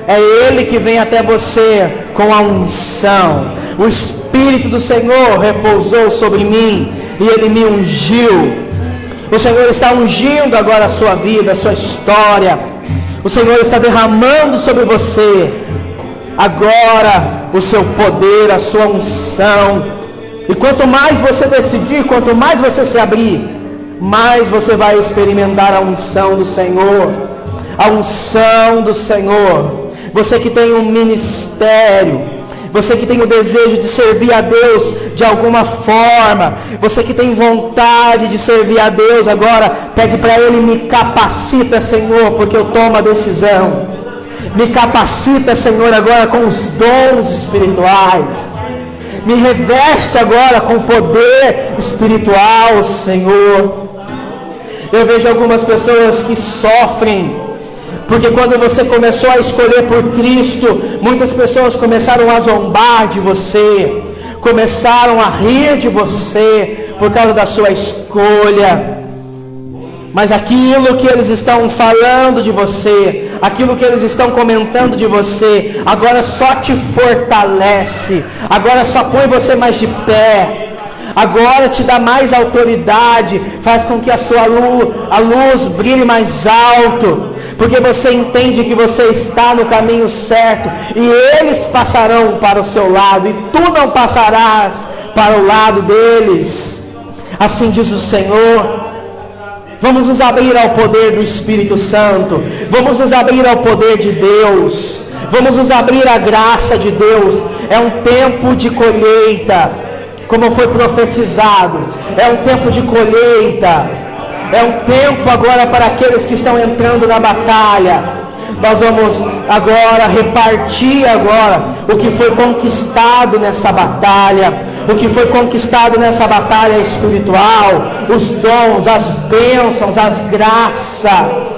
é Ele que vem até você com a unção. O Espírito do Senhor repousou sobre mim e Ele me ungiu. O Senhor está ungindo agora a sua vida, a sua história. O Senhor está derramando sobre você agora o seu poder, a sua unção. E quanto mais você decidir, quanto mais você se abrir, mais você vai experimentar a unção do Senhor. A unção do Senhor. Você que tem um ministério, você que tem o desejo de servir a Deus de alguma forma, você que tem vontade de servir a Deus agora, pede para Ele: me capacita, Senhor, porque eu tomo a decisão. Me capacita, Senhor, agora com os dons espirituais. Me reveste agora com poder espiritual, Senhor. Eu vejo algumas pessoas que sofrem, porque quando você começou a escolher por Cristo, muitas pessoas começaram a zombar de você, começaram a rir de você, por causa da sua escolha. Mas aquilo que eles estão falando de você, aquilo que eles estão comentando de você, agora só te fortalece, agora só põe você mais de pé, agora te dá mais autoridade, faz com que a luz brilhe mais alto, porque você entende que você está no caminho certo, e eles passarão para o seu lado, e tu não passarás para o lado deles. Assim diz o Senhor. Vamos nos abrir ao poder do Espírito Santo. Vamos nos abrir ao poder de Deus. Vamos nos abrir à graça de Deus. É um tempo de colheita, como foi profetizado. É um tempo de colheita. É um tempo agora para aqueles que estão entrando na batalha. Nós vamos agora repartir agora o que foi conquistado nessa batalha. O que foi conquistado nessa batalha espiritual, os dons, as bênçãos, as graças,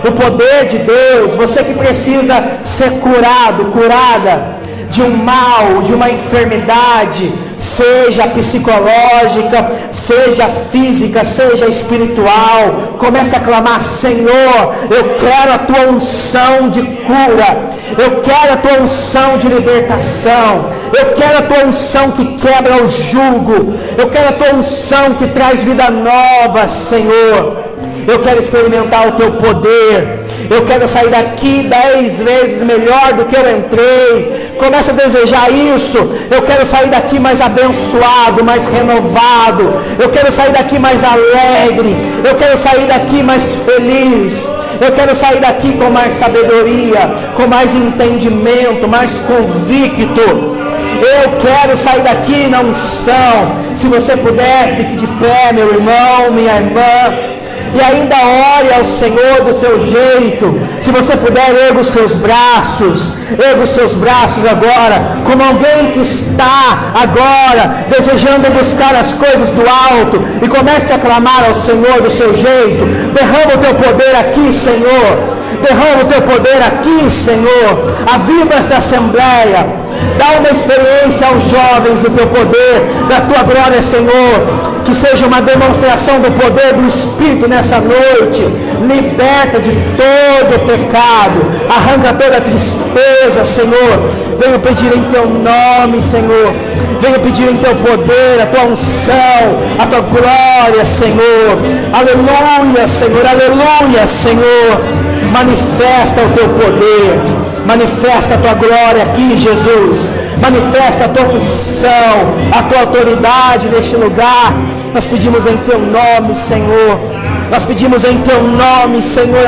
o poder de Deus. Você que precisa ser curado, curada de um mal, de uma enfermidade, seja psicológica, seja física, seja espiritual, comece a clamar: Senhor, eu quero a tua unção de cura, eu quero a tua unção de libertação, eu quero a tua unção que quebra o jugo, eu quero a tua unção que traz vida nova, Senhor. Eu quero experimentar o teu poder. Eu quero sair daqui 10 vezes melhor do que eu entrei. Comece a desejar isso. Eu quero sair daqui mais abençoado, mais renovado. Eu quero sair daqui mais alegre. Eu quero sair daqui mais feliz. Eu quero sair daqui com mais sabedoria, com mais entendimento, mais convicto. Eu quero sair daqui na unção. Se você puder, fique de pé, meu irmão, minha irmã. E ainda ore ao Senhor do seu jeito. Se você puder, erga os seus braços. Erga os seus braços agora, como alguém que está agora desejando buscar as coisas do alto. E comece a clamar ao Senhor do seu jeito. Derrama o teu poder aqui, Senhor. Derrama o teu poder aqui, Senhor. Aviva esta assembleia. Dá uma experiência aos jovens do teu poder, da tua glória, Senhor. Que seja uma demonstração do poder do Espírito nessa noite. Liberta de todo o pecado. Arranca toda a tristeza, Senhor. Venho pedir em teu nome, Senhor. Venho pedir em teu poder, a tua unção, a tua glória, Senhor. Aleluia, Senhor. Aleluia, Senhor. Manifesta o teu poder. Manifesta a tua glória aqui, Jesus. Manifesta a tua unção, a tua autoridade neste lugar. Nós pedimos em teu nome, Senhor. Nós pedimos em teu nome, Senhor.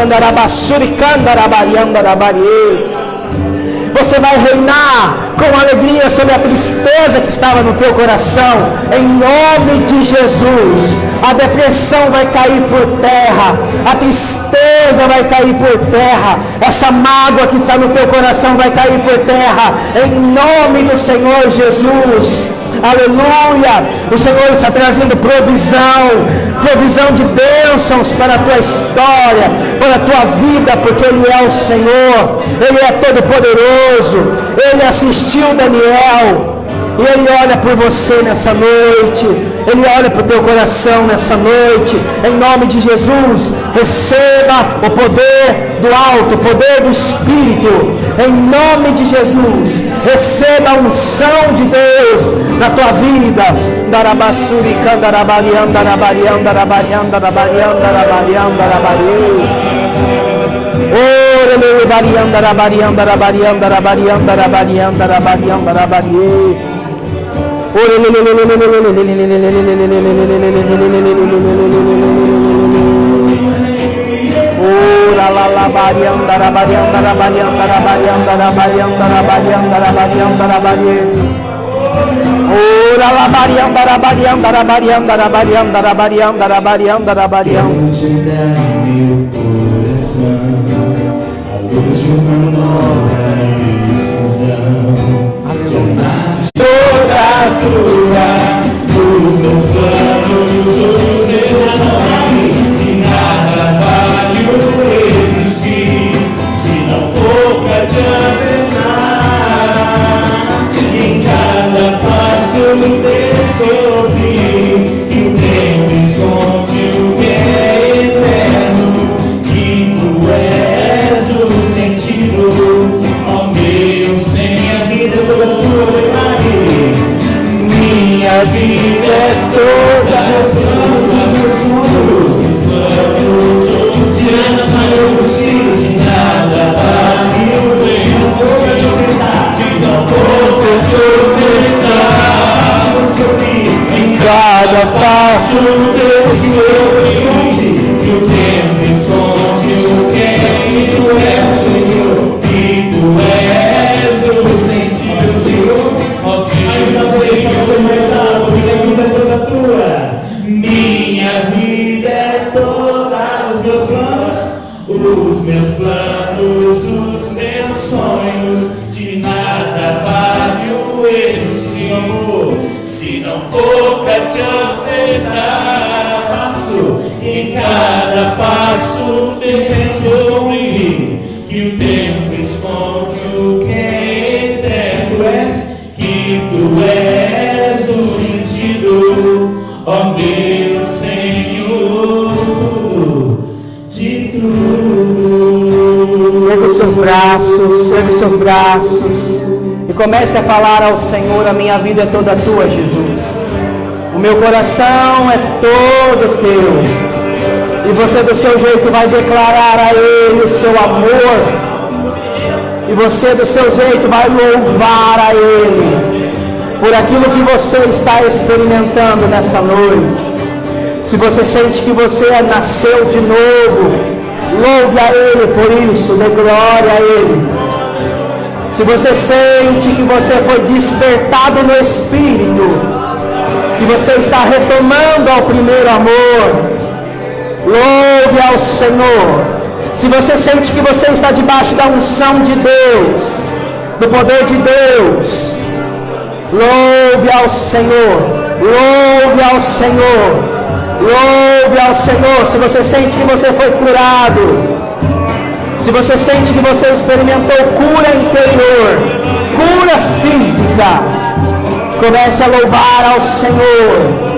Você vai reinar com alegria sobre a tristeza que estava no teu coração. Em nome de Jesus, a depressão vai cair por terra, a tristeza vai cair por terra, essa mágoa que está no teu coração vai cair por terra, em nome do Senhor Jesus. Aleluia! O Senhor está trazendo provisão de bênçãos para a tua história, para a tua vida, porque Ele é o Senhor, Ele é todo poderoso. Ele assistiu Daniel e Ele olha por você nessa noite, Ele olha para o teu coração nessa noite. Em nome de Jesus, receba o poder do alto, o poder do Espírito. Em nome de Jesus, receba a unção de Deus na tua vida. Darabasuri candarabariam, darabariam, darabariam, darabariam, darabariam, darabariam. Ore bariam, darabariam, darabariam, darabariam, darabariam, darabariam, darabariam. La la la bariam darabariam darabariam darabariam darabariam darabariam darabariam darabariam. La la bariam darabariam darabariam darabariam darabariam darabariam darabariam. Meu coração, a luz de uma nova decisão. Toda tua, os meus planos, os meus sonhos, de nada vale o resistir, se não for pra te apenar. Em cada passo descobri que o tempo esconde o que é eterno, que tu és o sentido, ó meu, sem a vida toda tua. Minha vida é toda os meus sonhos, de nada vai existir, de nada vale o vento. Se não for pra te ofertar, em cada passo Deus esconde, que o tempo esconde o que é, e tu és Senhor, e tu és o sentido, Senhor. Minha vida é toda os meus planos, os meus planos, os meus sonhos, de nada vale o existir, amor, se não for pra te ofertar. Passo, em cada passo descobri que o tempo esconde o que é eterno, que tu és o sentido, ó meu Senhor, de tudo. Ergue os seus braços, ergue os seus braços e comece a falar ao Senhor: a minha vida é toda tua, Jesus. O meu coração é todo teu. E você do seu jeito vai declarar a Ele o seu amor. E você do seu jeito vai louvar a Ele por aquilo que você está experimentando nessa noite. Se você sente que você nasceu de novo, louve a Ele por isso, dê glória a Ele. Se você sente que você foi despertado no Espírito, que você está retomando ao primeiro amor, louve ao Senhor. Se você sente que você está debaixo da unção de Deus, do poder de Deus, louve ao Senhor, louve ao Senhor, louve ao Senhor. Se você sente que você foi curado, se você sente que você experimentou cura interior, cura física, comece a louvar ao Senhor.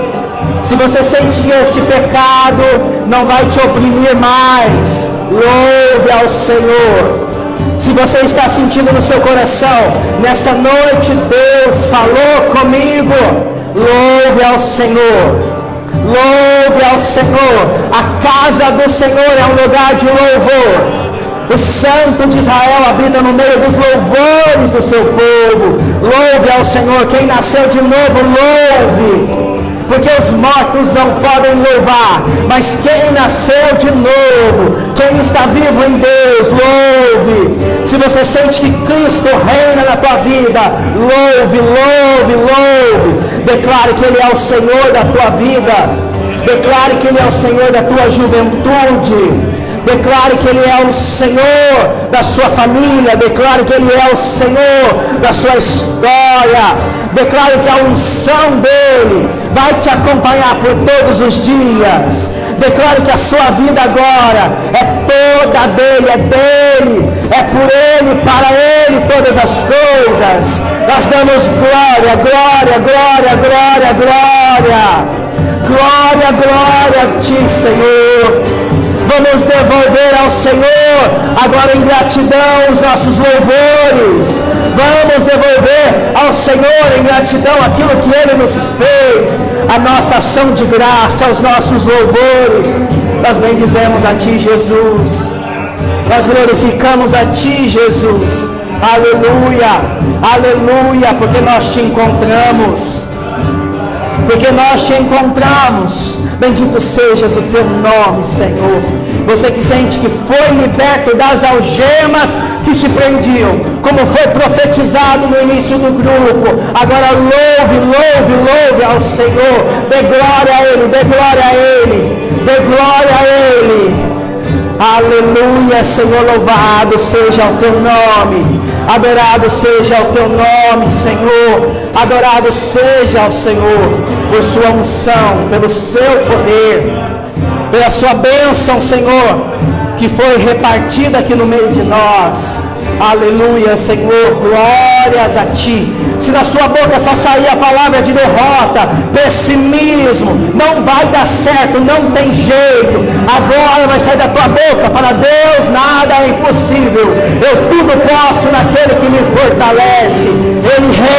Se você sente que este pecado não vai te oprimir mais, louve ao Senhor. Se você está sentindo no seu coração, nessa noite Deus falou comigo, louve ao Senhor, louve ao Senhor. A casa do Senhor é um lugar de louvor. O Santo de Israel habita no meio dos louvores do seu povo. Louve ao Senhor. Quem nasceu de novo, louve. Porque os mortos não podem louvar, mas quem nasceu de novo, quem está vivo em Deus, louve. Se você sente que Cristo reina na tua vida, louve, louve, louve. Declare que Ele é o Senhor da tua vida. Declare que Ele é o Senhor da tua juventude. Declare que Ele é o Senhor da sua família. Declare que Ele é o Senhor da sua história. Declare que a unção dEle vai te acompanhar por todos os dias. Declare que a sua vida agora é toda dEle, é dEle, é por Ele, para Ele todas as coisas. Nós damos glória, glória, glória, glória, glória. Glória, glória a Ti, Senhor. Vamos devolver ao Senhor agora em gratidão os nossos louvores. Vamos devolver ao Senhor em gratidão aquilo que Ele nos fez, a nossa ação de graça, os nossos louvores. Nós bendizemos a Ti, Jesus. Nós glorificamos a Ti, Jesus. Aleluia, aleluia, porque nós Te encontramos. Porque nós Te encontramos. Bendito sejas o Teu nome, Senhor. Você que sente que foi liberto das algemas que te prendiam, como foi profetizado no início do grupo, agora louve, louve, louve ao Senhor. Dê glória a Ele, dê glória a Ele, dê glória a Ele. Aleluia, Senhor, louvado seja o Teu nome. Adorado seja o Teu nome, Senhor. Adorado seja o Senhor por Sua unção, pelo Seu poder, pela Sua bênção, Senhor, que foi repartida aqui no meio de nós. Aleluia, Senhor, glórias a Ti. Se da sua boca só sair a palavra de derrota, pessimismo, não vai dar certo, não tem jeito. Agora vai sair da tua boca: para Deus nada é impossível. Eu tudo posso naquele que me fortalece. Ele reina.